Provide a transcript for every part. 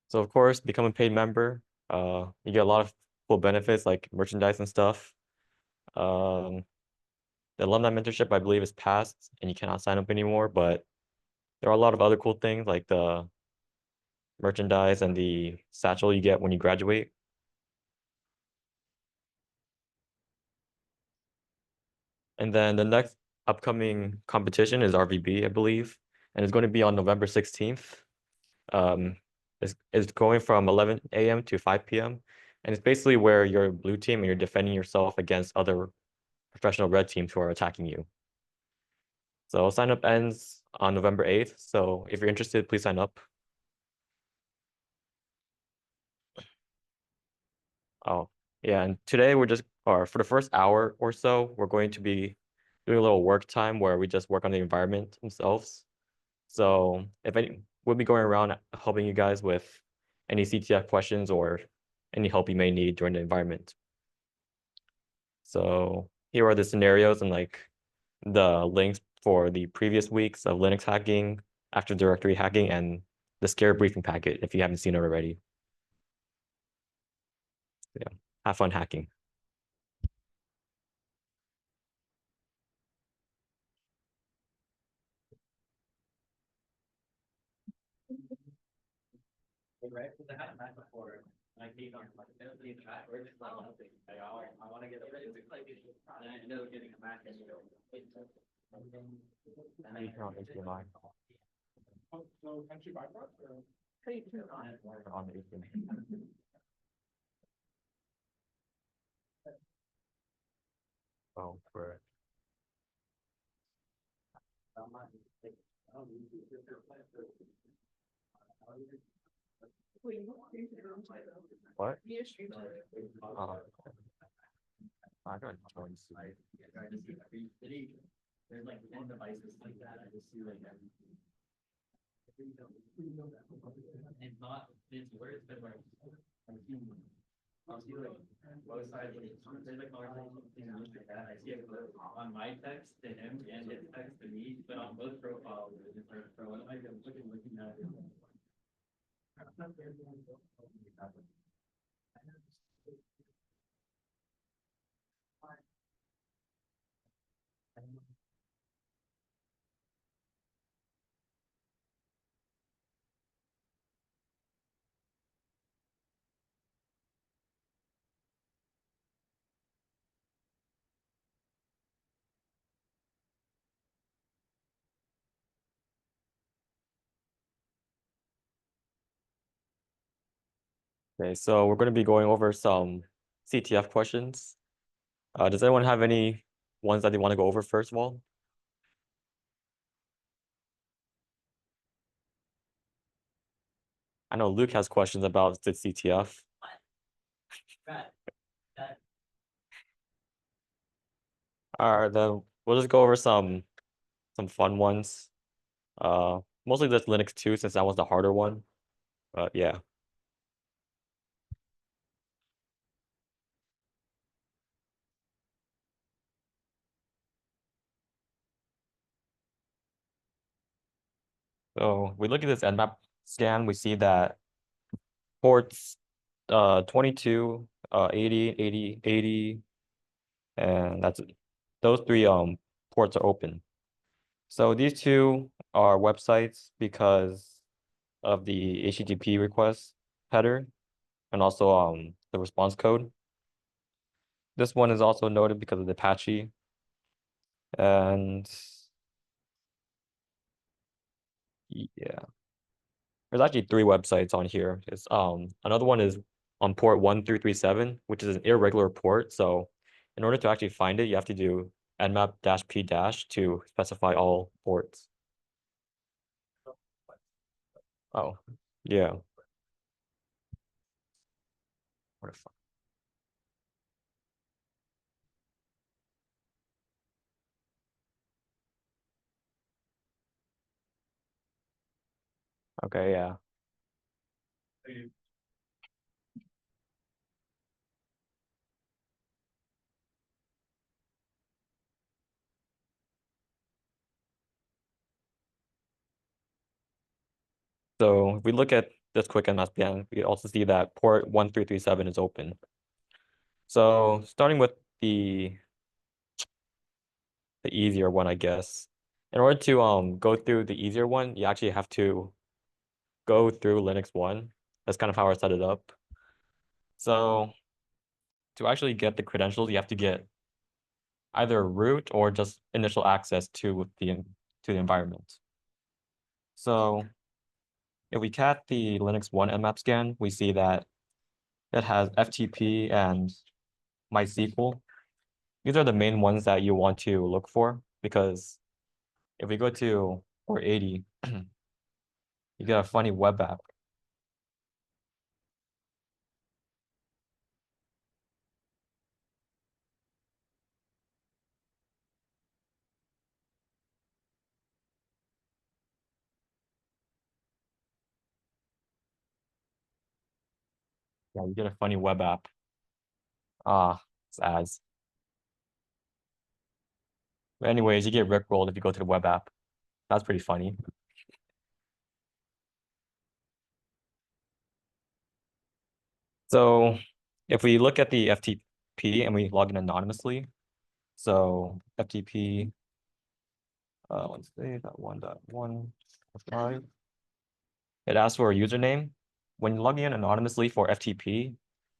So of course, become a paid member. You get a lot of cool benefits like merchandise and stuff. Um, the alumni mentorship, I believe, is passed and you cannot sign up anymore, but there are a lot of other cool things like the merchandise and the satchel you get when you graduate. And then the next upcoming competition is RVB, I believe, and it's going to be on November 16th. Um, it's going from 11 a.m. to 5 p.m. And it's basically where you're blue team and you're defending yourself against other professional red teams who are attacking you. So sign up ends on November 8th. So if you're interested, please sign up. Oh, yeah. And today or for the first hour or so, we're going to be doing a little work time where we just work on the environment themselves. So we'll be going around helping you guys with any CTF questions or any help you may need during the environment. So here are the scenarios and like the links for the previous weeks of Linux hacking, Active Directory hacking, and the S.C.A.R.E briefing packet if you haven't seen it already. Yeah, have fun hacking. On HDMI. On the HDMI. Oh, for what? I got join Zoom. Okay, so we're going to be going over some CTF questions. Does anyone have any ones that they want to go over first of all? I know Luke has questions about the CTF. All right, then we'll just go over some fun ones. Mostly just Linux 2 since that was the harder one. But yeah. So we look at this Nmap scan, we see that ports 22, 80, 80, 80, and those three ports are open. So these two are websites because of the HTTP request header and also the response code. This one is also noted because of the Apache. And yeah, there's actually three websites on here. It's another one is on port 1337, which is an irregular port. So in order to actually find it, you have to do nmap-p- to specify all ports. Oh, yeah. What the fuck? Okay, yeah. So if we look at this quick MSPN, we also see that port 1337 is open. So starting with the easier one, I guess. In order to go through the easier one, you actually have to go through Linux 1. That's kind of how I set it up. So to actually get the credentials, you have to get either root or just initial access to the environment. So if we cat the Linux 1 nmap scan, we see that it has FTP and MySQL. These are the main ones that you want to look for, because if we go to port 80, you get a funny web app. Yeah, you get a funny web app. Ah, it's ads. But anyways, you get rickrolled if you go to the web app. That's pretty funny. So if we look at the FTP and we log in anonymously, so FTP, let's say that 1.1.5, it asks for a username. When logging in anonymously for FTP,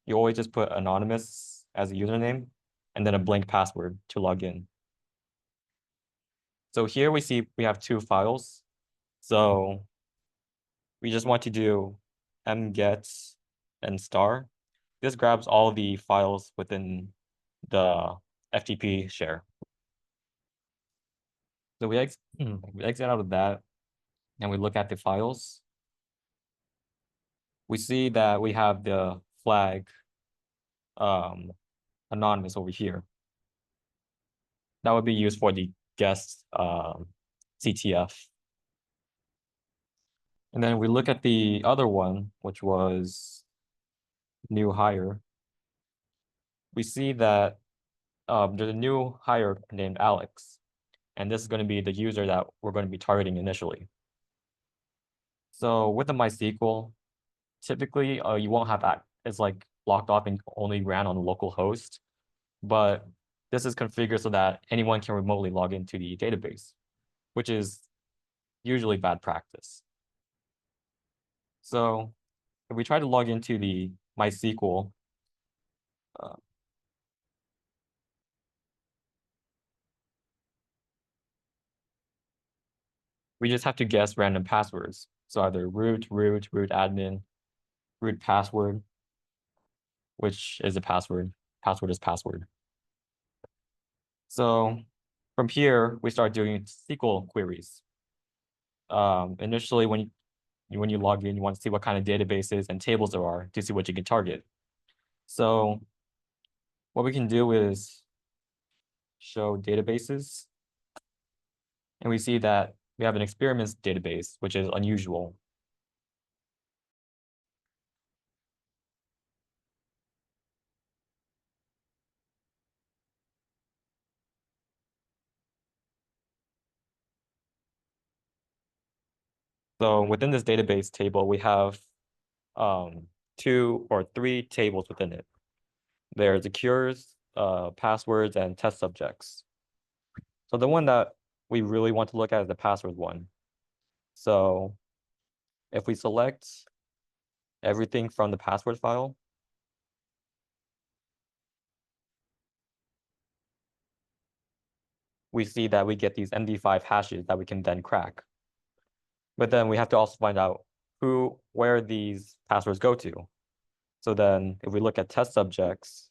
you always just put anonymous as a username and then a blank password to log in. So here we see we have two files. So we just want to do mget and star. This grabs all the files within the FTP share. So we exit out of that and we look at the files. We see that we have the flag anonymous over here. That would be used for the guest CTF. And then we look at the other one, which was new hire. We see that there's a new hire named Alex, and this is going to be the user that we're going to be targeting initially. So with the MySQL, typically you won't have that. It's like locked off and only ran on local host, but this is configured so that anyone can remotely log into the database, which is usually bad practice. So if we try to log into the MySQL, uh, we just have to guess random passwords. So either root admin, root password, which is a password. Password is password. So from here, we start doing SQL queries. Initially, when you log in, you want to see what kind of databases and tables there are to see what you can target. So what we can do is show databases, and we see that we have an experiments database, which is unusual. So within this database table, we have two or three tables within it. There's the cures, passwords, and test subjects. So the one that we really want to look at is the password one. So if we select everything from the password file, we see that we get these MD5 hashes that we can then crack. But then we have to also find out where these passwords go to. So then if we look at test subjects,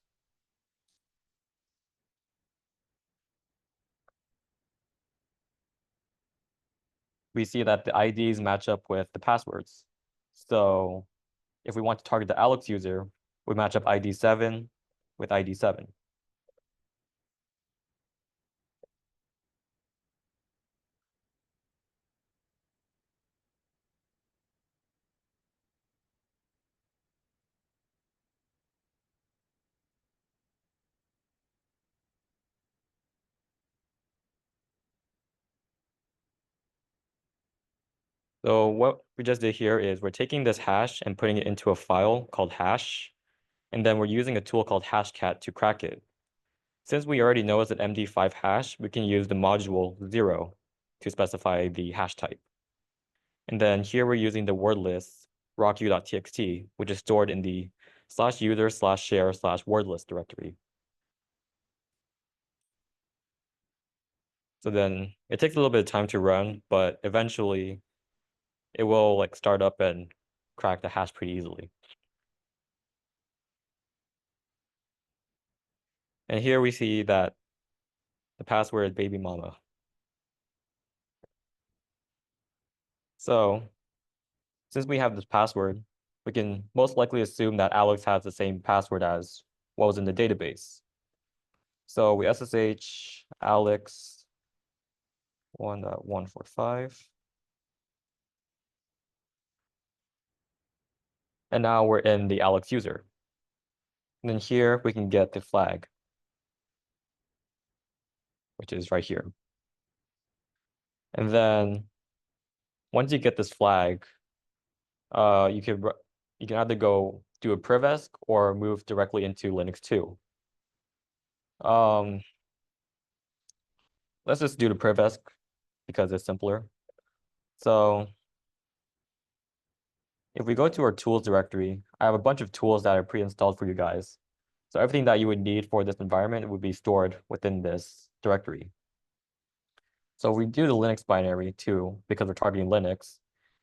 we see that the IDs match up with the passwords. So if we want to target the Alex user, we match up ID 7 with ID 7. So what we just did here is we're taking this hash and putting it into a file called hash, and then we're using a tool called hashcat to crack it. Since we already know it's an MD5 hash, we can use the module 0 to specify the hash type. And then here we're using the word list rocku.txt, which is stored in the /user/share/wordlist directory. So then it takes a little bit of time to run, but eventually it will like start up and crack the hash pretty easily. And here we see that the password is baby mama. So since we have this password, we can most likely assume that Alex has the same password as what was in the database. So we SSH Alex 1.145. And now we're in the Alex user. And then here we can get the flag, which is right here. And then once you get this flag, you can either go do a privesc or move directly into Linux 2. Um, let's just do the privesc because it's simpler. So if we go to our tools directory, I have a bunch of tools that are pre-installed for you guys. So everything that you would need for this environment would be stored within this directory. So if we do the Linux binary too, because we're targeting Linux,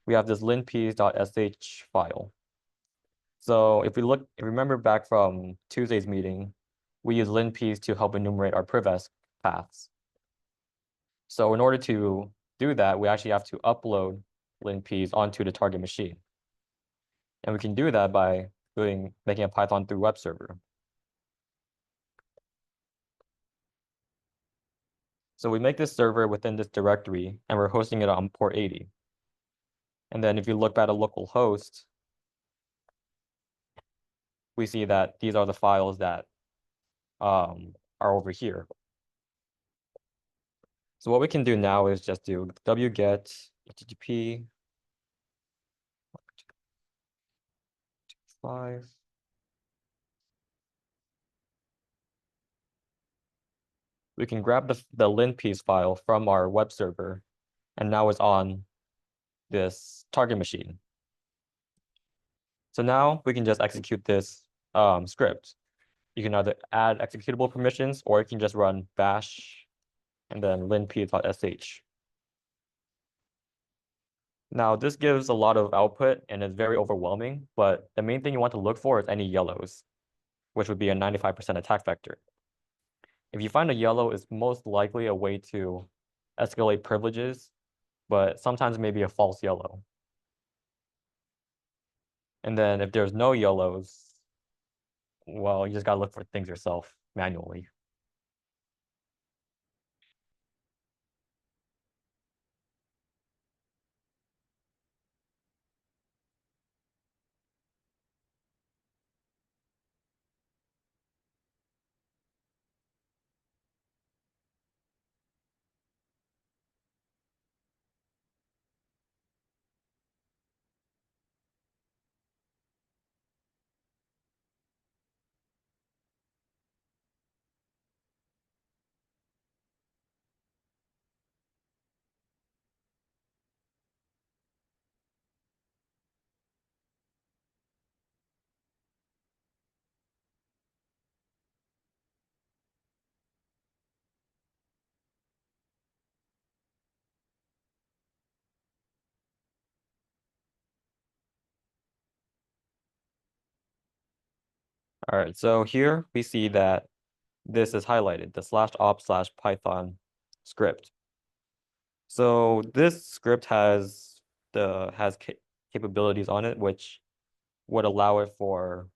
we have this linpeas.sh file. So if you remember back from Tuesday's meeting, we use linpeas to help enumerate our privesc paths. So in order to do that, we actually have to upload linpeas onto the target machine. And we can do that by making a Python through web server. So we make this server within this directory, and we're hosting it on port 80. And then if you look at a local host, we see that these are the files that are over here. So what we can do now is just do wget http 5. We can grab the linpiece file from our web server, and now it's on this target machine. So now we can just execute this script. You can either add executable permissions, or you can just run bash and then linp.sh. Now this gives a lot of output and is very overwhelming, but the main thing you want to look for is any yellows, which would be a 95% attack vector. If you find a yellow, it's most likely a way to escalate privileges, but sometimes maybe a false yellow. And then if there's no yellows, well, you just gotta look for things yourself manually. All right, so here we see that this is highlighted, the /op/python script. So this script has capabilities on it, which would allow it for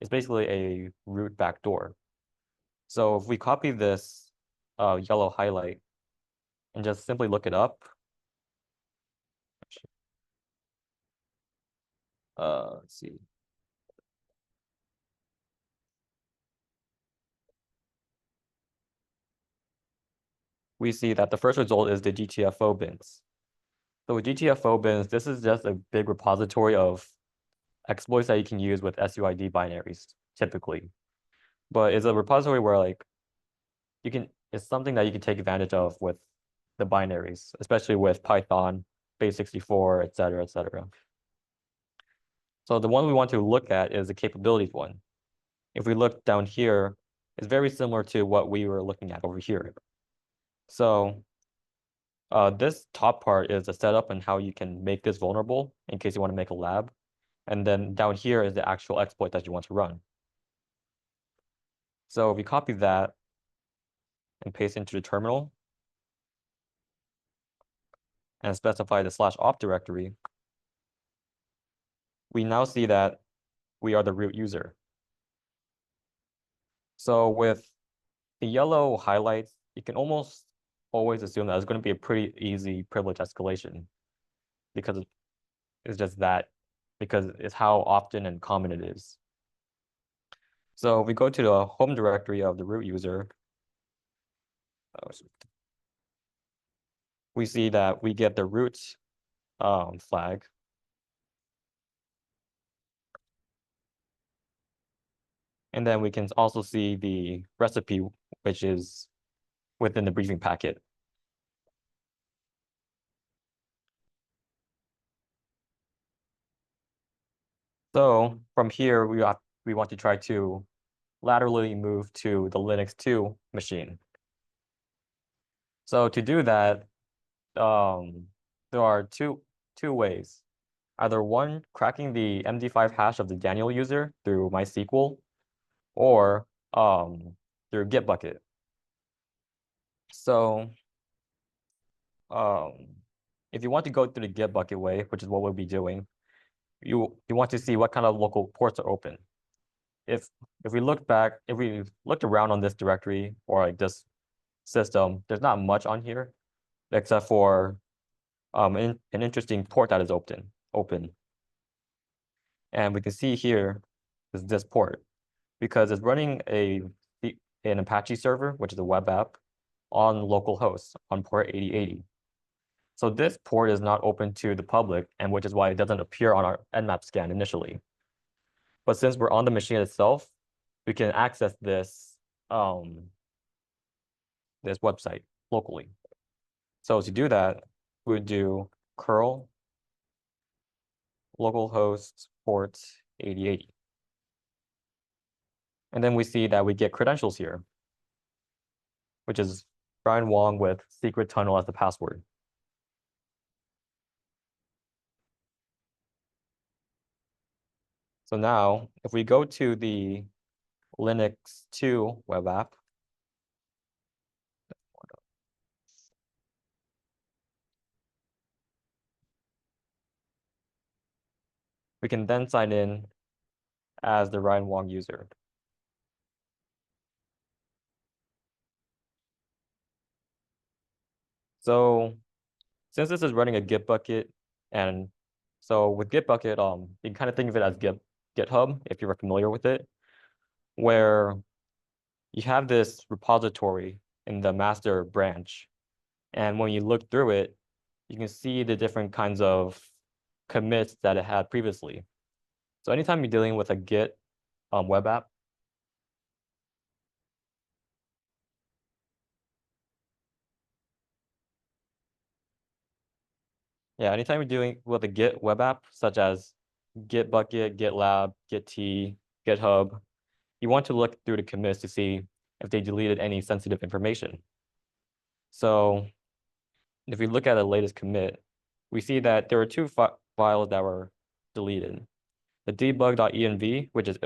it's basically a root backdoor. So if we copy this yellow highlight and just simply look it up, let's see. We see that the first result is the GTFO bins. So with GTFO bins, this is just a big repository of exploits that you can use with SUID binaries, typically. But it's a repository where like it's something that you can take advantage of with the binaries, especially with Python, base64, et cetera, et cetera. So the one we want to look at is the capabilities one. If we look down here, it's very similar to what we were looking at over here. So this top part is the setup and how you can make this vulnerable in case you want to make a lab. And then down here is the actual exploit that you want to run. So if we copy that and paste into the terminal and specify the /opt directory, we now see that we are the root user. So with the yellow highlights, you can almost always assume that it's going to be a pretty easy privilege escalation because it's just that, because it's how often and common it is. So if we go to the home directory of the root user, we see that we get the root flag. And then we can also see the recipe, which is within the briefing packet. So from here, we want to try to laterally move to the Linux 2 machine. So to do that, there are two ways. Either one, cracking the MD5 hash of the Daniel user through MySQL, or through Gitbucket. So if you want to go through the Gitbucket way, which is what we'll be doing, you want to see what kind of local ports are open. If we look back, if we looked around on this directory or like this system, there's not much on here except for an interesting port that is open. And we can see here is this port because it's running an Apache server, which is a web app, on localhost on port 8080. So this port is not open to the public, and which is why it doesn't appear on our Nmap scan initially. But since we're on the machine itself, we can access this this website locally. So to do that, we would do curl localhost port 8080. And then we see that we get credentials here, which is Brian Wong with secret tunnel as the password. So now, if we go to the Linux 2 web app, we can then sign in as the Ryan Wong user. So since this is running a Git bucket, and so with Git bucket, you can kind of think of it as GitHub, if you're familiar with it, where you have this repository in the master branch. And when you look through it, you can see the different kinds of commits that it had previously. So anytime you're dealing with a Git web app, yeah, anytime you're dealing with a Git web app, such as Git bucket, GitLab, Git, GitHub, you want to look through the commits to see if they deleted any sensitive information. So if we look at the latest commit, we see that there were two files that were deleted. The debug.env, which is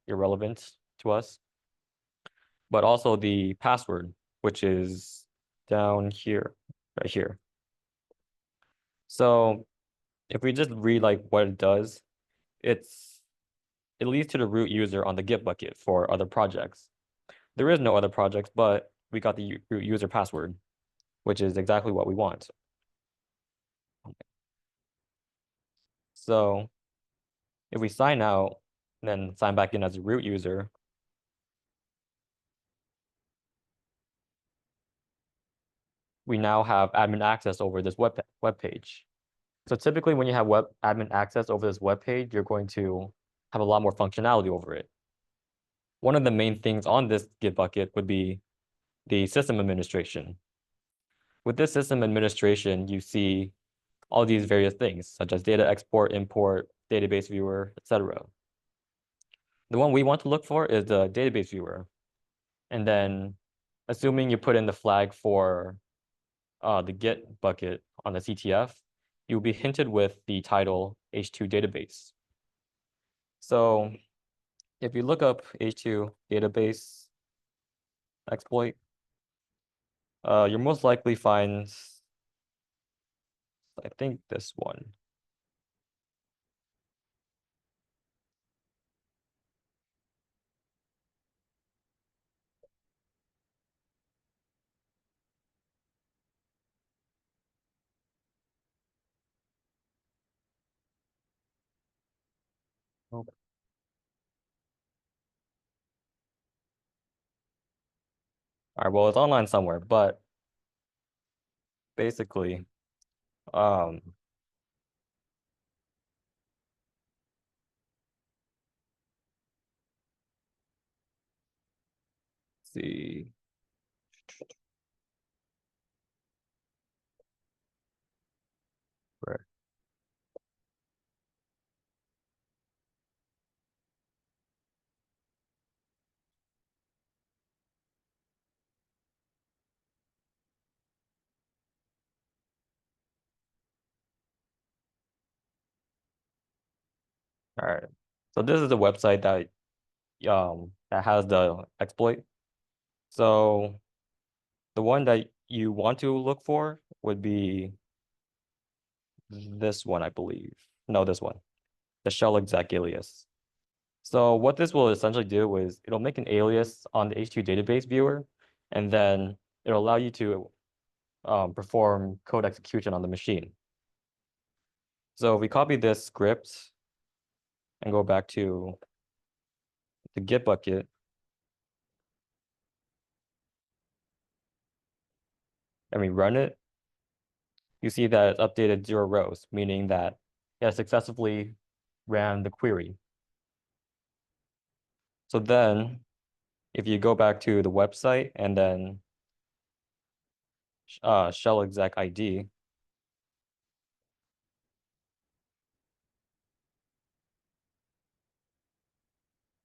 irrelevant to us, but also the password, which is down here, right here. So if we just read like what it does, it leads to the root user on the Git bucket for other projects. There is no other projects, but we got the root user password, which is exactly what we want. So if we sign out, then sign back in as a root user, we now have admin access over this web page. So typically when you have web admin access over this web page, you're going to have a lot more functionality over it. One of the main things on this Git bucket would be the system administration. With this system administration, you see all these various things, such as data export, import, database viewer, etc. The one we want to look for is the database viewer. And then assuming you put in the flag for the Git bucket on the CTF, you'll be hinted with the title H2 database. So if you look up H2 database exploit, you'll most likely find, I think, this one. Oh. All right, well, it's online somewhere, but basically, um, see. Right. All right. So this is the website that has the exploit. So the one that you want to look for would be this one, I believe. No, this one, the shell exec alias. So what this will essentially do is it'll make an alias on the H2 database viewer, and then it'll allow you to perform code execution on the machine. So if we copy this script and go back to the Git bucket and we run it, you see that it's updated 0 rows, meaning that it has successfully ran the query. So then if you go back to the website and then shell exec ID,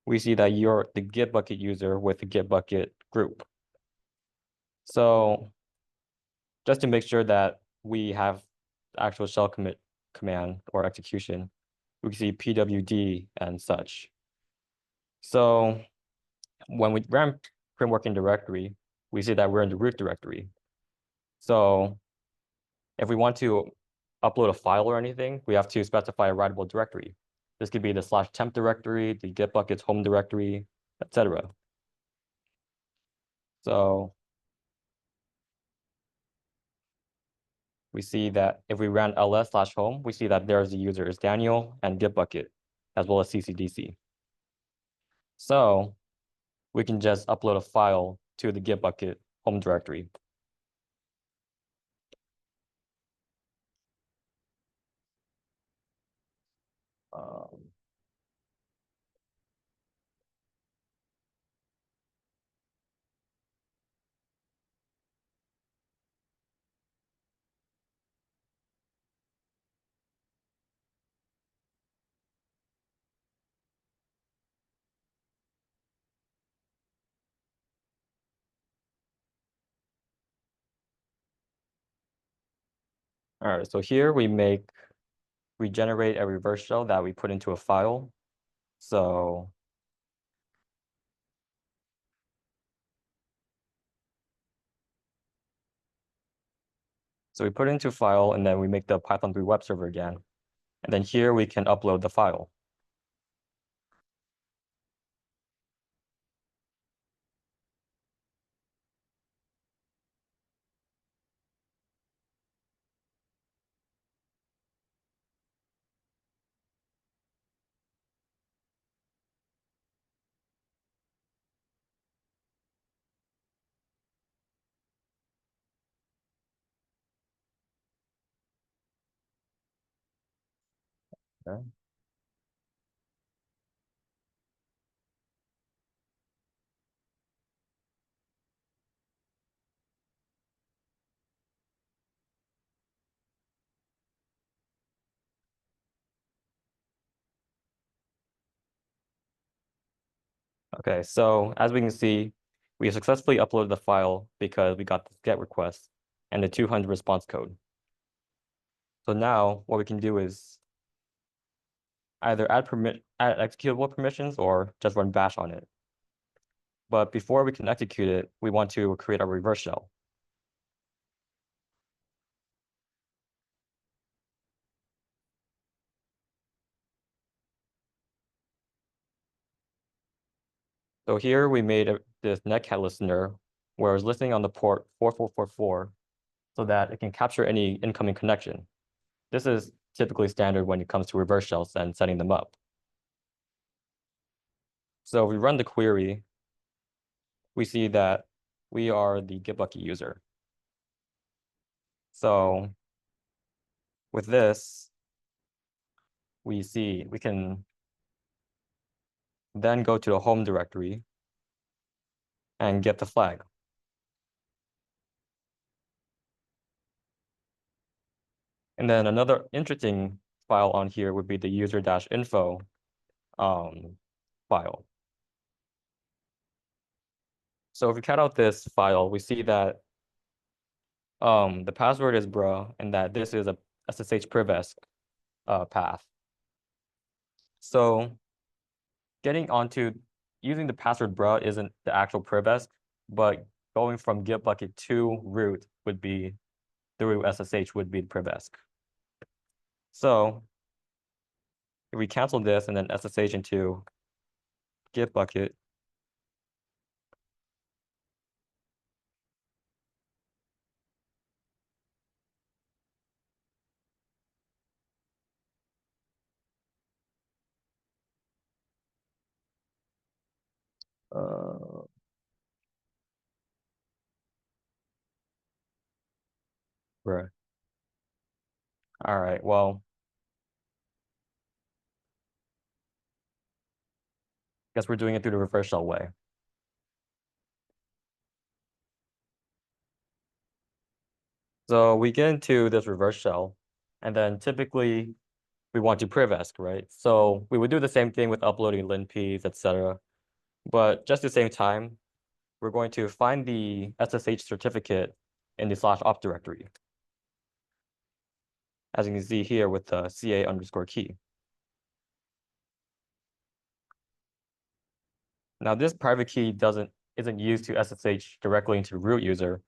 we see that you're the Git bucket user with the Git bucket group. So just to make sure that we have actual shell command or execution, we can see pwd and such. So when we ran print working directory, we see that we're in the root directory. So if we want to upload a file or anything, we have to specify a writable directory. This could be the /temp directory, the Git bucket's home directory, etc. So we see that if we ran ls/home, we see that there's the user is Daniel and Git bucket, as well as ccdc. So we can just upload a file to the Git bucket home directory. Um, all right, so here we generate a reverse shell that we put into a file. So we put it into a file and then we make the Python 3 web server again. And then here we can upload the file. Okay. Okay, so as we can see, we successfully uploaded the file because we got the GET request and the 200 response code. So now what we can do is either add executable permissions or just run bash on it. But before we can execute it, we want to create a reverse shell. So here we made this netcat listener where it's listening on the port 4444 so that it can capture any incoming connection. This is typically standard when it comes to reverse shells and setting them up. So if we run the query, we see that we are the Gitbucket user. So with this, we see we can then go to the home directory and get the flag. And then another interesting file on here would be the user-info file. So if we cut out this file, we see that the password is bruh and that this is a SSH privesc path. So getting onto using the password bruh isn't the actual privesc, but going from Gitbucket to root would be through SSH would be the privesc. So if we cancel this and then SSH into Gitbucket, uh, bruh. All right, well, guess we're doing it through the reverse shell way. So we get into this reverse shell, and then typically we want to privesc, right? So we would do the same thing with uploading linps, etc. But just at the same time, we're going to find the SSH certificate in the /op directory, as you can see here with the CA_key. Now this private key isn't used to SSH directly into root user,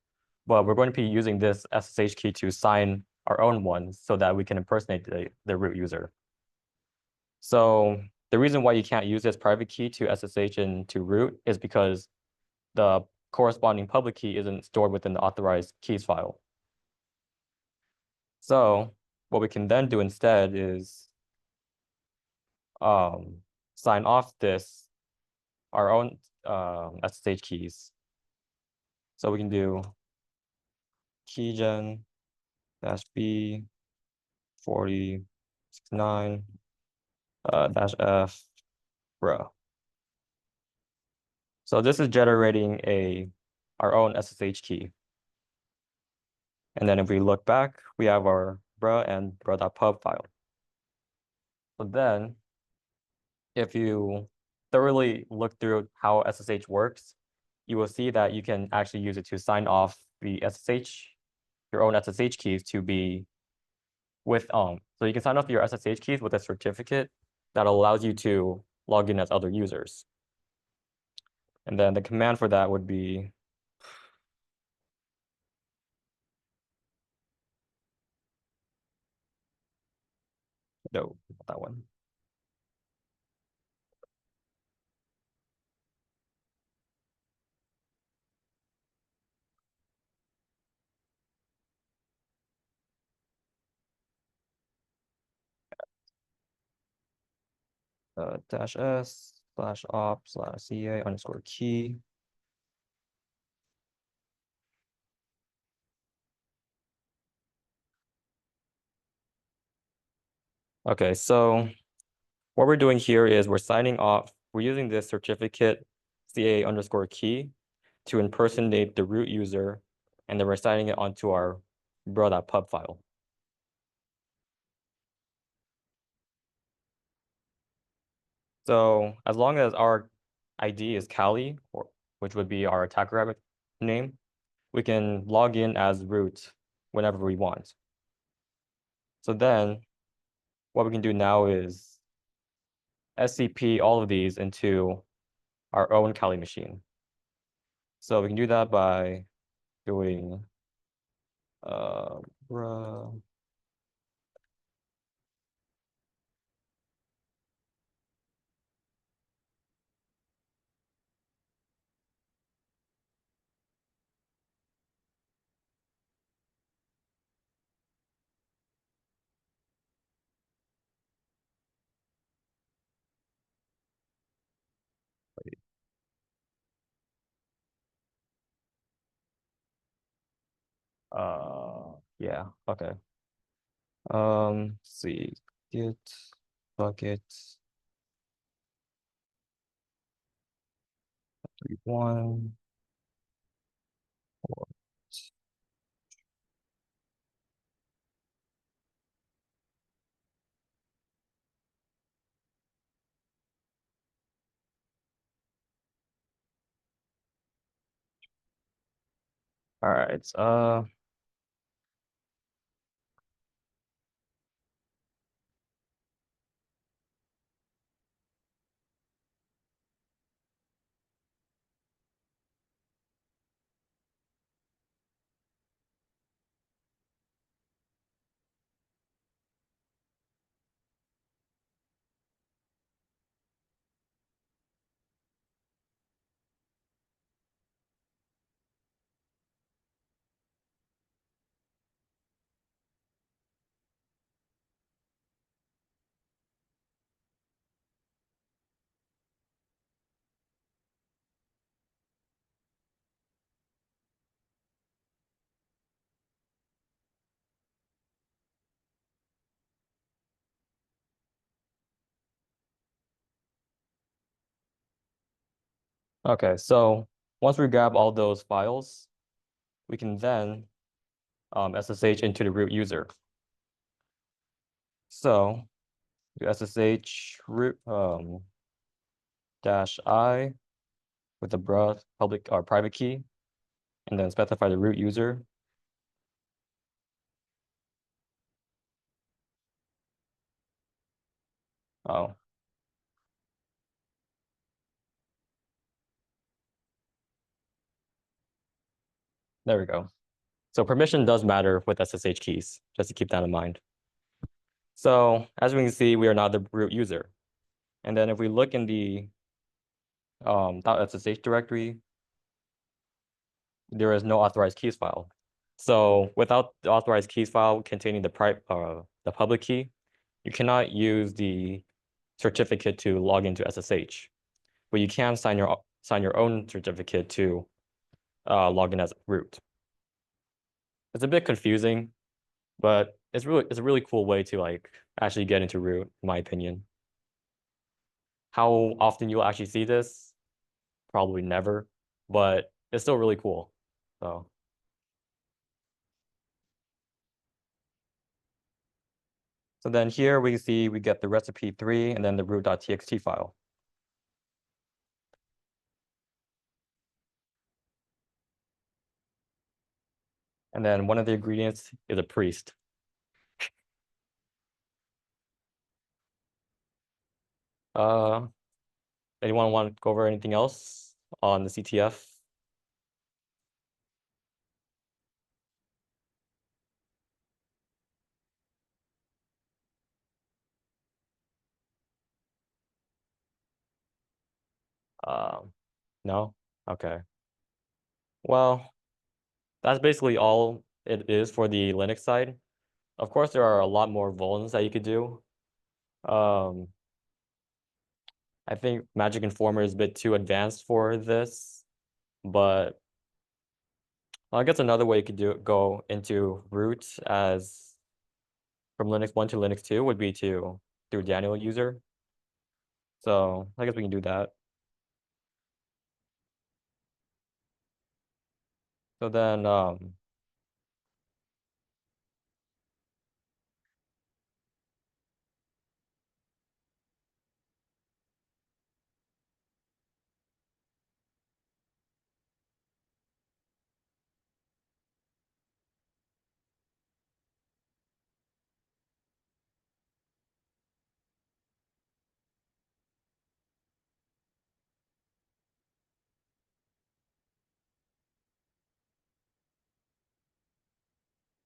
but we're going to be using this SSH key to sign our own one so that we can impersonate the root user. So the reason why you can't use this private key to SSH into root is because the corresponding public key isn't stored within the authorized keys file. So what we can then do instead is sign off our own SSH keys. So we can do keygen -b 4069 -f row. So this is generating our own SSH key. And then if we look back, we have our bruh and bruh.pub file. So then if you thoroughly look through how SSH works, you will see that you can actually use it to sign off the your own SSH keys to be with so you can sign off your SSH keys with a certificate that allows you to log in as other users. And then the command for that would be no, not that one. -s/op/ca_key. Okay, so what we're doing here is we're signing off. We're using this certificate CA underscore key to impersonate the root user, and then we're signing it onto our bro.pub file. So as long as our ID is Kali, or which would be our attacker name, we can log in as root whenever we want. So then what we can do now is SCP all of these into our own Kali machine. So we can do that by doing bruh. Yeah, okay. Let's see, git bucket 31. All right. Okay, so once we grab all those files, we can then SSH into the root user. So you SSH root dash I with the public or private key, and then specify the root user. Oh, there we go. So permission does matter with SSH keys, just to keep that in mind. So as we can see, we are now the root user. And then if we look in the .ssh directory, there is no authorized keys file. So without the authorized keys file containing the public key, you cannot use the certificate to log into SSH, but you can sign your own certificate to log in as root. It's a bit confusing, but it's a really cool way to like actually get into root, in my opinion. How often you'll actually see this? Probably never, but it's still really cool. So then here we see we get the recipe 3 and then the root.txt file. And then one of the ingredients is a priest. Uh, Anyone want to go over anything else on the CTF? No? Okay. Well, that's basically all it is for the Linux side. Of course, there are a lot more vulns that you could do. Um, I think Magic Informer is a bit too advanced for this, but I guess another way you could go into root as from Linux 1 to Linux 2 would be through Daniel user. So I guess we can do that. So then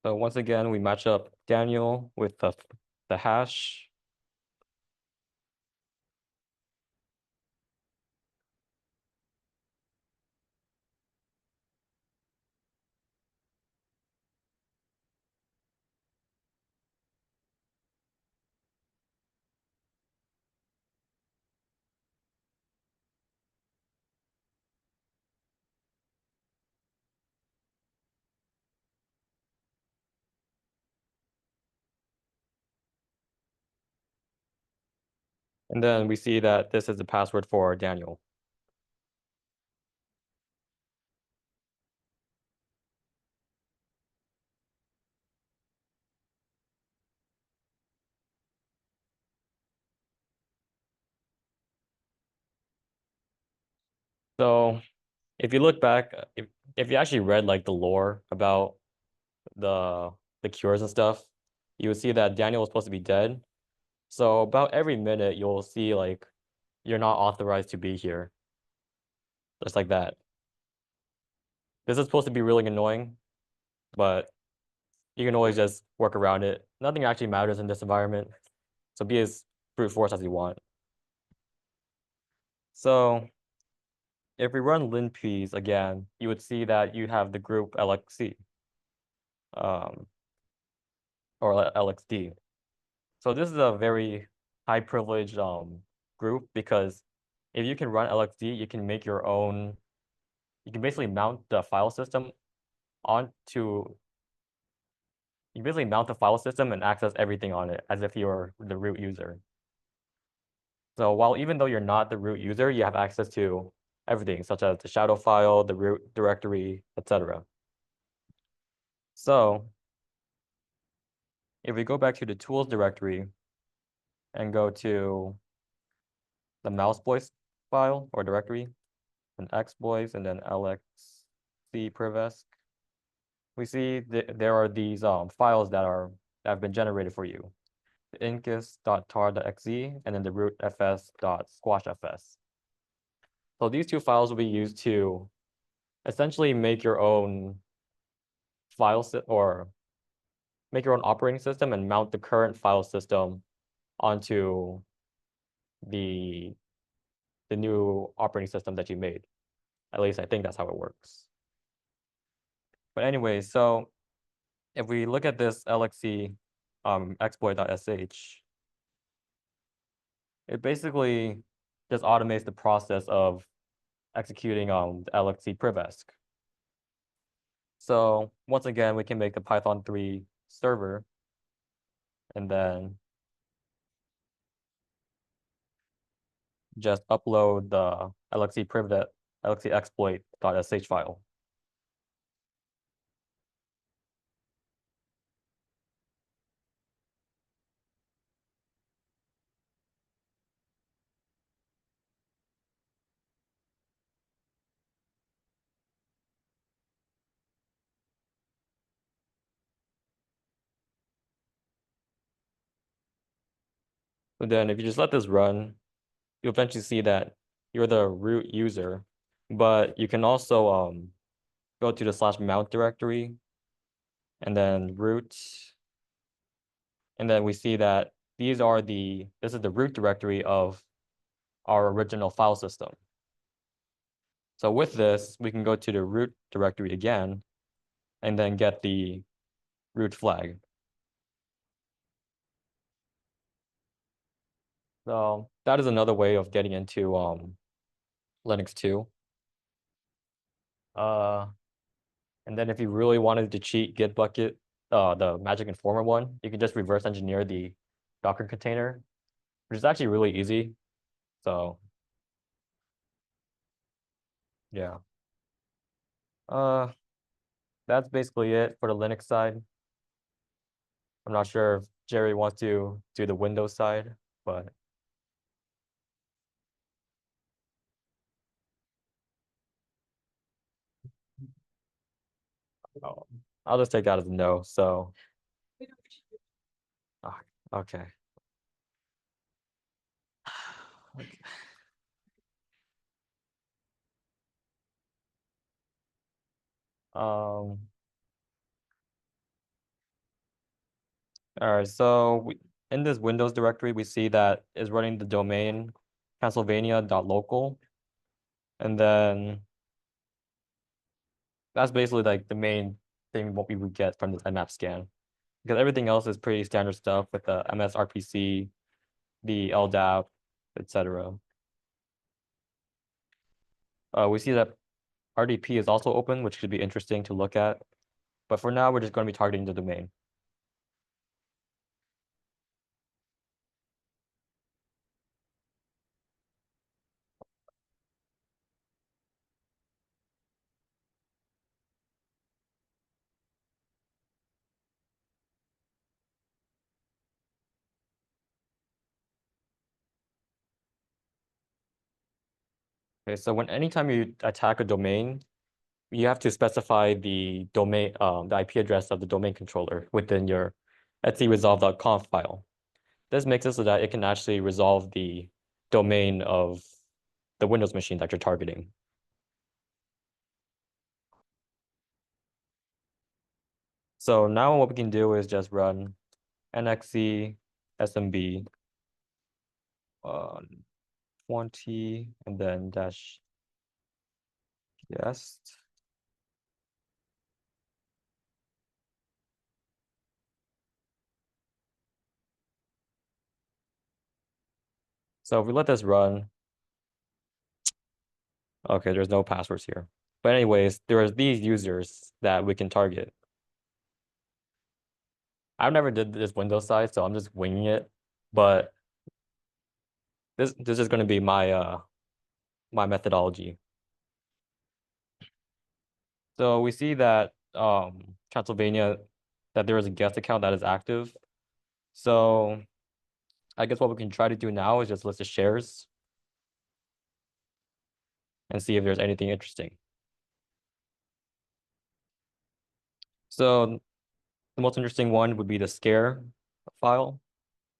so once again we match up Daniel with the hash. And then we see that this is the password for Daniel. So if you look back, if you actually read like the lore about the the cures and stuff, you would see that Daniel was supposed to be dead. So about every minute you'll see like you're not authorized to be here. Just like that. This is supposed to be really annoying, but you can always just work around it. Nothing actually matters in this environment. So be as brute force as you want. So if we run linpeas again, you would see that you have the group LXC um, or LXD. So this is a very high privileged group because if you can run LXD, you can make your own, you can basically mount the file system onto, you basically mount the file system and access everything on it as if you're the root user. So while even though you're not the root user, you have access to everything, such as the shadow file, the root directory, etc. So if we go back to the tools directory and go to the mouseboys file or directory, and xboys, and then lxc privesc, we see there are these files that have been generated for you. The incus.tar.exe and then the rootfs.squashfs. So these two files will be used to essentially make your own or make your own operating system and mount the current file system onto the new operating system that you made. At least I think that's how it works. But anyway, so if we look at this lxc exploit.sh, it basically just automates the process of executing the lxc privesc. So once again, we can make the Python 3 server and then just upload the lxc exploit.sh file. So then if you just let this run, you'll eventually see that you're the root user, but you can also go to the /mount directory and then root. And then we see that this is the root directory of our original file system. So with this, we can go to the root directory again and then get the root flag. So that is another way of getting into Linux 2. And then if you really wanted to cheat Git bucket, the Magic Informer one, you can just reverse engineer the Docker container, which is actually really easy. So yeah. Uh, that's basically it for the Linux side. I'm not sure if Jerry wants to do the Windows side, but oh, I'll just take that as a no. So ah, okay. Okay. Um, all right, so in this Windows directory, we see that is running the domain Pennsylvania.local, and then that's basically like the main thing what we would get from this nmap scan, because everything else is pretty standard stuff with the MSRPC, the LDAP, etc. We see that RDP is also open, which could be interesting to look at. But for now, we're just going to be targeting the domain. Okay, so when anytime you attack a domain, you have to specify the domain, the IP address of the domain controller within your etcresolve.conf file. This makes it so that it can actually resolve the domain of the Windows machine that you're targeting. So now what we can do is just run nxc smb 20 and then dash yes. So if we let this run, okay, there's no passwords here. But anyways, there are these users that we can target. I've never did this Windows side, so I'm just winging it. But this is going to be my methodology. So we see that Transylvania, that there is a guest account that is active. So I guess what we can try to do now is just list the shares and see if there's anything interesting. So the most interesting one would be the S.C.A.R.E file.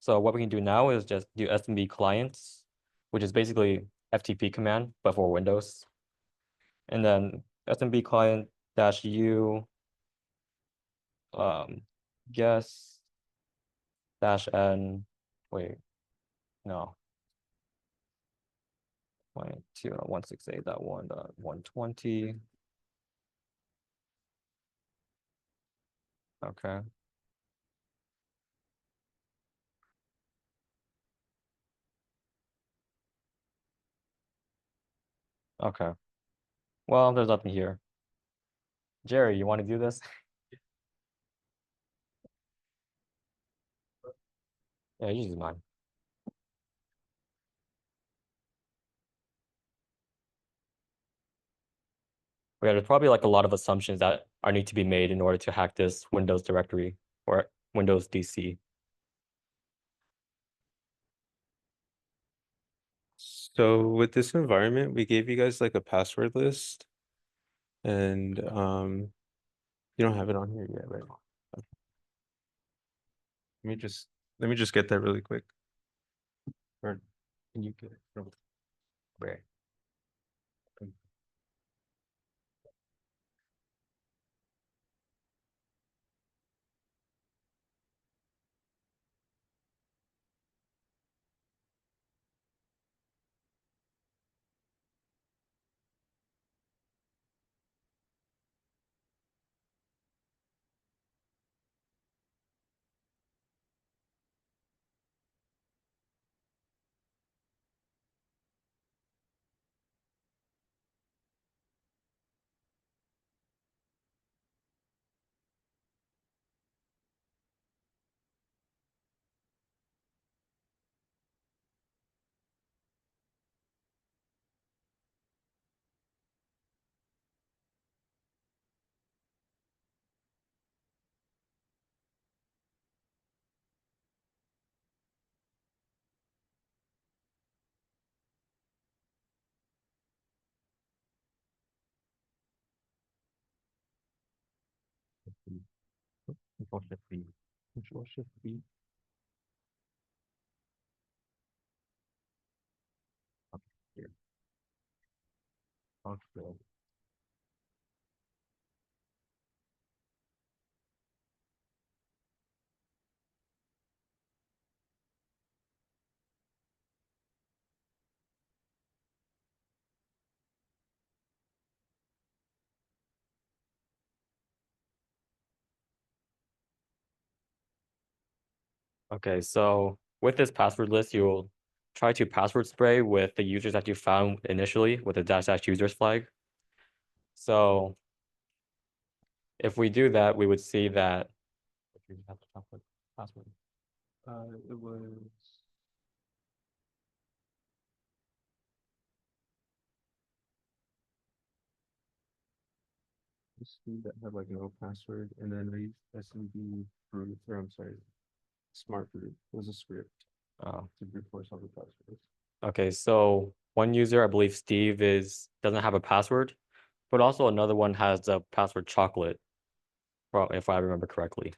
So what we can do now is just do SMB clients, which is basically FTP command, but for Windows. And then SMB client dash U um guess dash N, wait, no, 168.1.120. Okay. Okay. Well, there's nothing here. Jerry, you want to do this? Yeah, use mine. Yeah, there's probably like a lot of assumptions that are need to be made in order to hack this Windows directory or Windows DC. So with this environment, we gave you guys like a password list and you don't have it on here yet, right? Okay. Let me just let me just get that really quick. Or can you get it from where? Control Shift B. Control Shift B. Up here. Okay. Okay, so with this password list, you'll try to password spray with the users that you found initially with the -- users flag. So if we do that, we would see that if you have the password. It was this thing that had like no password, and then I used SMB root, or I'm sorry, smart root was a script Oh, to brute force all the passwords. okay, so one user, I believe Steve, doesn't have a password, but also another one has the password chocolate, if I remember correctly.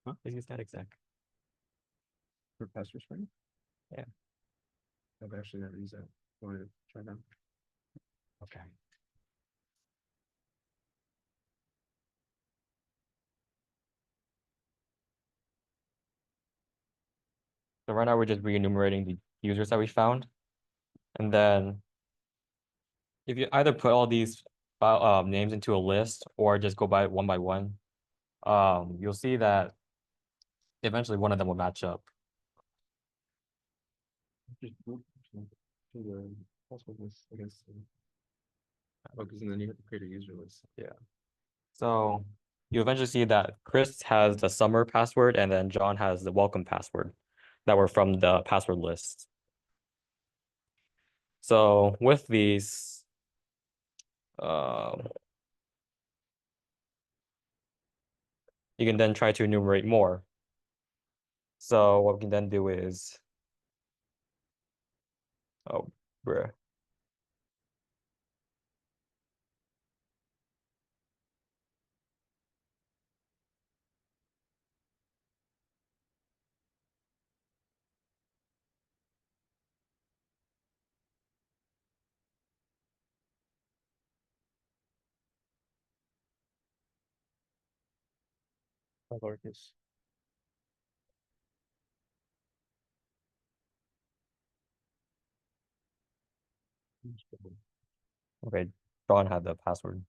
Huh? Is that exact? For password spring? Yeah. I've actually never used that. Want to try that? Okay. So right now we're just re-enumerating the users that we found. And then if you either put all these names into a list or just go by one, you'll see that eventually one of them will match up. Just root to the password list, I guess. Oh, because then you have to create a user list. Yeah. So you eventually see that Chris has the summer password and then John has the welcome password that were from the password list. So with these, you can then try to enumerate more. So what we can then do is, oh, bruh. Lowercase. Okay, John had the password.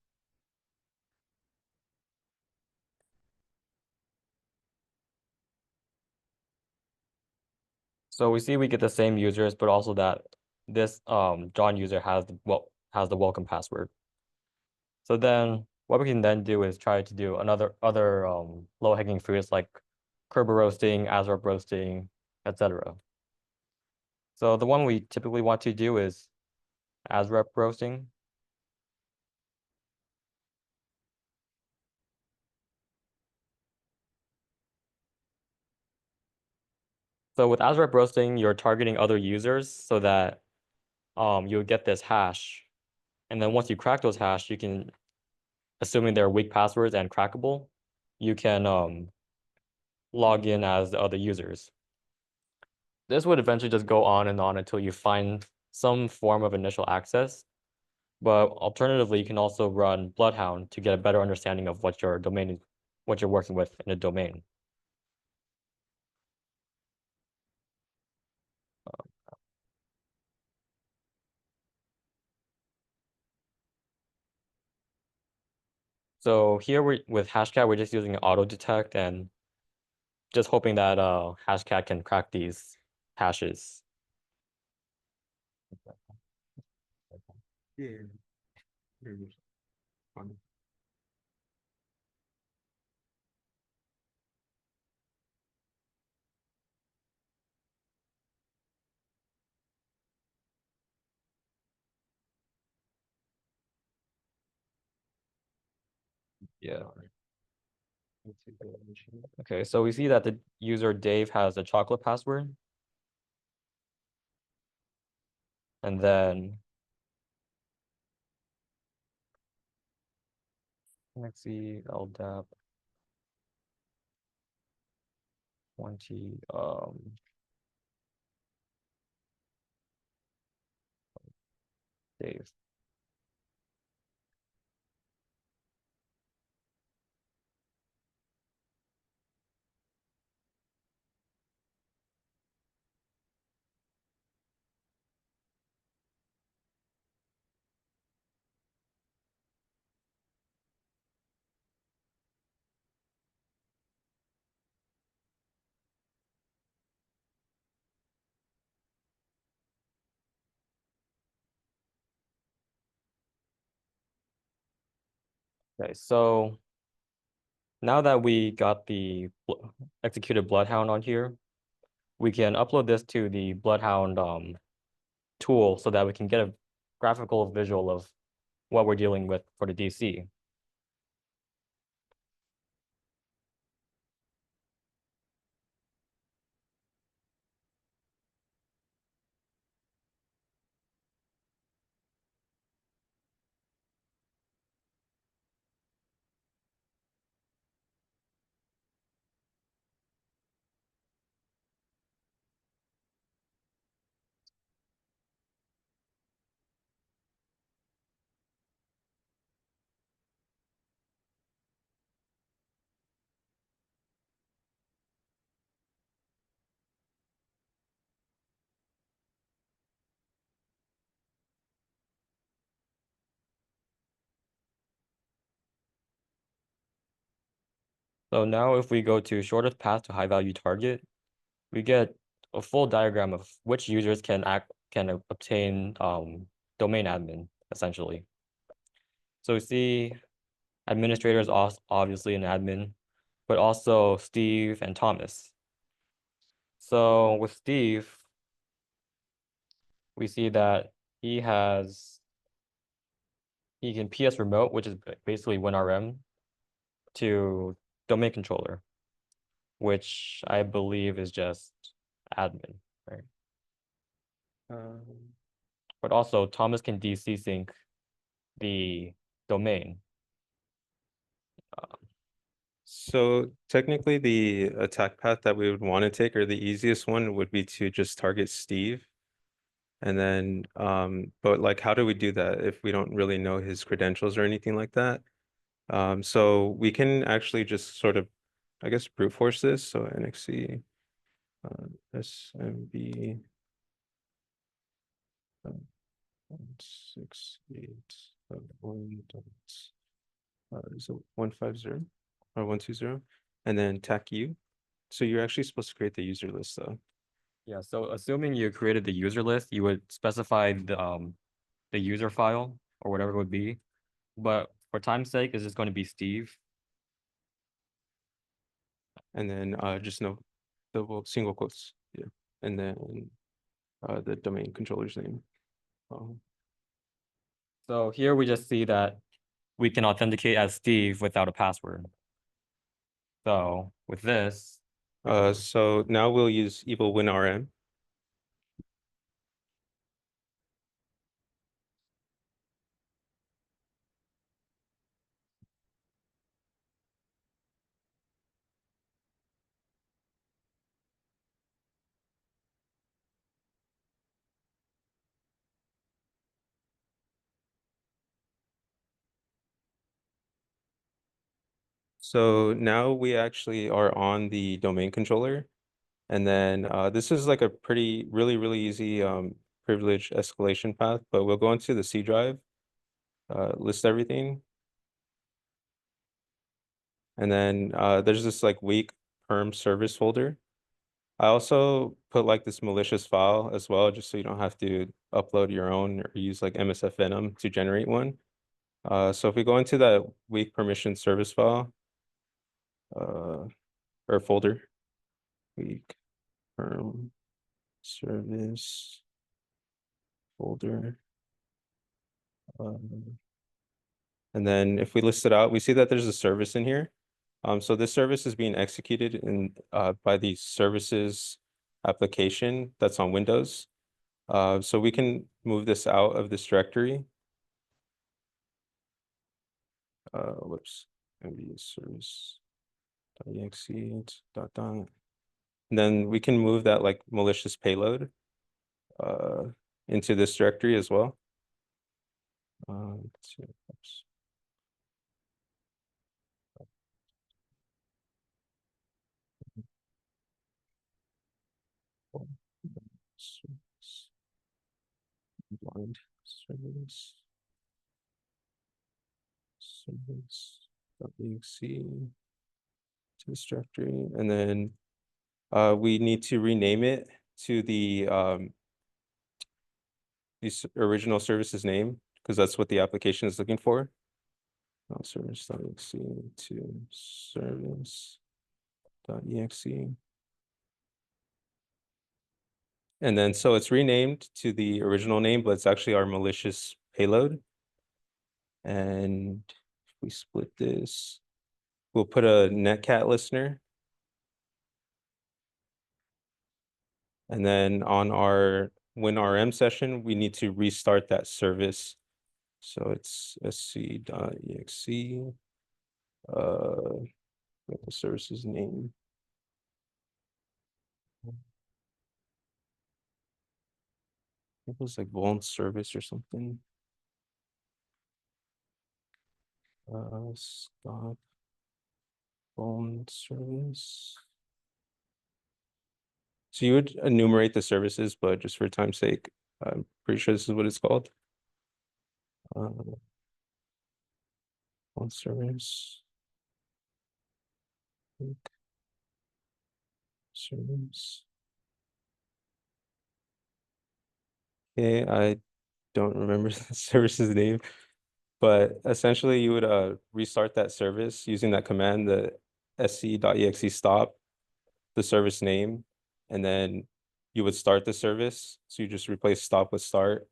So we see we get the same users, but also that this John user has the welcome password. So then what we can then do is try to do other low-hanging fruits like Kerber roasting, ASRoP roasting, etc. So the one we typically want to do is ASRoP roasting. So with ASRoP roasting, you're targeting other users so that you'll get this hash. And then once you crack those hash, you can, assuming they're weak passwords and crackable, you can log in as the other users. This would eventually just go on and on until you find some form of initial access. But alternatively, you can also run Bloodhound to get a better understanding of what your domain is, what you're working with in a domain. So here with Hashcat, we're just using auto detect and just hoping that Hashcat can crack these hashes. Yeah. Very good. Fun. Yeah. Okay, so we see that the user Dave has a chocolate password. And then exe LDAP 20 Dave. Okay, so now that we got the executed Bloodhound on here, we can upload this to the Bloodhound tool so that we can get a graphical visual of what we're dealing with for the DC. So now if we go to shortest path to high value target, we get a full diagram of which users can obtain domain admin essentially. So we see administrator is obviously an admin, but also Steve and Thomas. So with Steve, we see that he can PS remote, which is basically WinRM, to domain controller, which I believe is just admin, right? But also Thomas can DC sync the domain. So technically the attack path that we would want to take, or the easiest one, would be to just target Steve. And then, but like, how do we do that if we don't really know his credentials or anything like that? So we can actually just sort of, I guess, brute force this. So NXC, SMB, 168, 1, so 150 or 120, and then tac U. So you're actually supposed to create the user list though. Yeah, so assuming you created the user list, you would specify the user file or whatever it would be. But for time's sake, it's just going to be Steve. And then just no double single quotes. Yeah. And then the domain controller's name. Um, So here we just see that we can authenticate as Steve without a password. So with this, so now we'll use evil win RM. So now we actually are on the domain controller. And then this is like a pretty, really easy privilege escalation path, but we'll go into the C drive, list everything. And then there's this like weak perm service folder. I also put like this malicious file as well, just so you don't have to upload your own or use like MSF Venom to generate one. So if we go into that weak permission service file, or folder, weak perm service folder. And then if we list it out, we see that there's a service in here. So this service is being executed in by the services application that's on Windows. So we can move this out of this directory. whoops, MV service .exe dot dot. And then we can move that like malicious payload uh into this directory as well. Let's see, oops. Service, blind service, service.exe to this directory, and then we need to rename it to the original service's name because that's what the application is looking for. Service.exe to service.exe. And then so it's renamed to the original name, but it's actually our malicious payload. And if we split this, we'll put a netcat listener. And then on our WinRM session, we need to restart that service. So it's sc.exe, what the service's name. It was like Vuln service or something. Stop Vuln service. So you would enumerate the services, but just for time's sake, I'm pretty sure this is what it's called. Vuln service. Service. Okay, I don't remember the service's name, but essentially you would restart that service using that command, the sc.exe stop, the service name, and then you would start the service. So you just replace stop with start,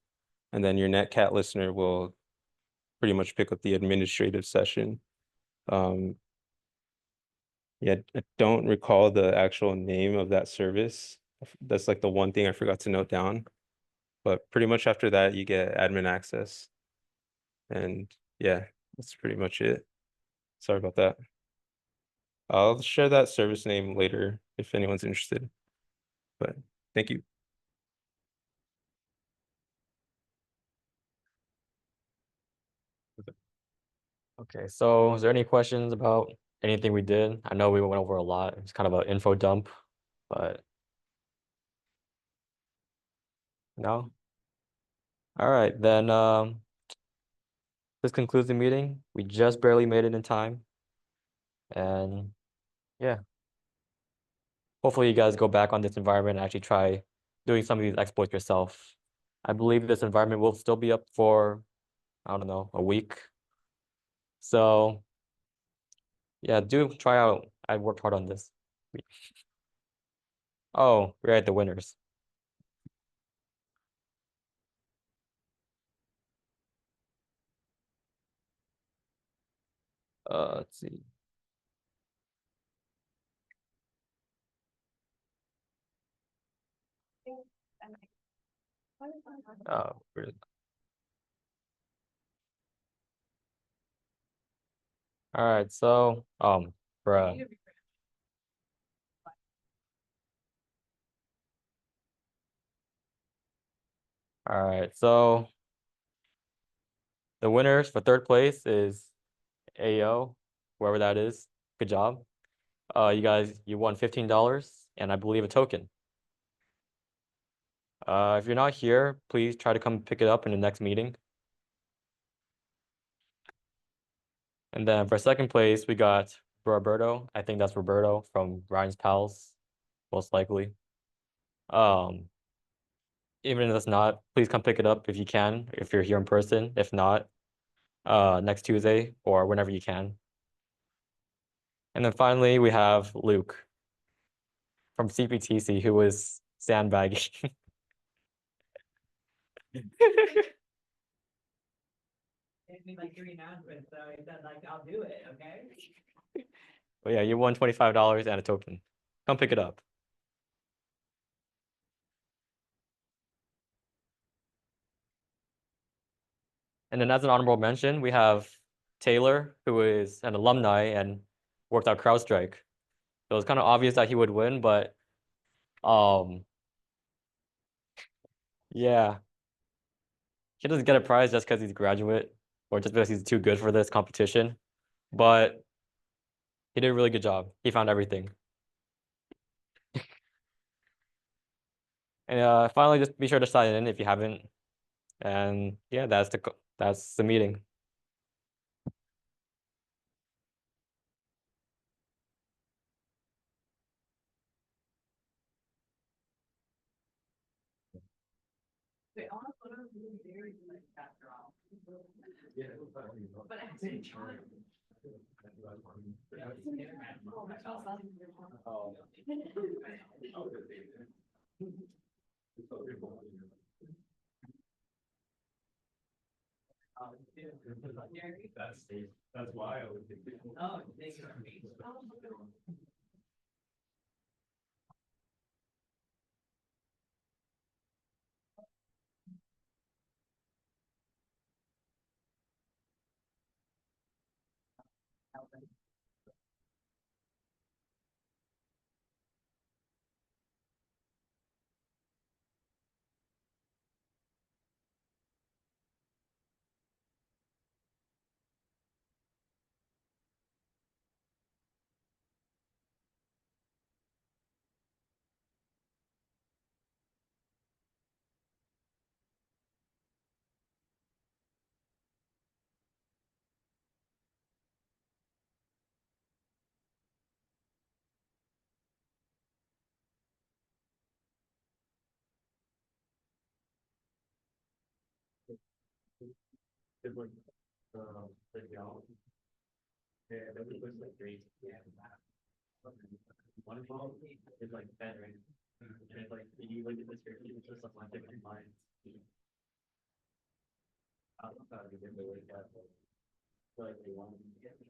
and then your netcat listener will pretty much pick up the administrative session. Yeah, I don't recall the actual name of that service. That's like the one thing I forgot to note down. But pretty much after that, you get admin access. And yeah, that's pretty much it. Sorry about that. I'll share that service name later if anyone's interested. But thank you. Okay, so is there any questions about anything we did? I know we went over a lot. It's kind of an info dump, but no. All right, then this concludes the meeting. We just barely made it in time. And yeah, hopefully you guys go back on this environment and actually try doing some of these exploits yourself. I believe this environment will still be up for, I don't know, a week. So yeah, do try out. I worked hard on this. Oh, we're at the winners. Let's see. Where all right, so bruh. All right, so the winners for third place is AO, whoever that is. Good job. You guys, you won $15 and I believe a token. If you're not here, please try to come pick it up in the next meeting. And then for second place, we got Roberto. I think that's Roberto from Ryan's Pals, most likely. Even if that's not, please come pick it up if you can, if you're here in person. If not, next Tuesday or whenever you can. And then finally, we have Luke from CPTC, who was sandbagging. Gave me like 3 announcements, so he said like, I'll do it, okay? But yeah, you won $25 and a token. Come pick it up. And then as an honorable mention, we have Taylor, who is an alumni and worked out CrowdStrike. So it's kind of obvious that he would win, but yeah, he doesn't get a prize just because he's a graduate or just because he's too good for this competition. But he did a really good job. He found everything. And finally, just be sure to sign in if you haven't. And yeah, that's the meeting. They all sort of really very like after all. But I didn't try. That's why I would think. Oh, thank you. One is like better. And it's like you look at this here, it's just like different lines. I don't know how to get the way that. Like they want to get.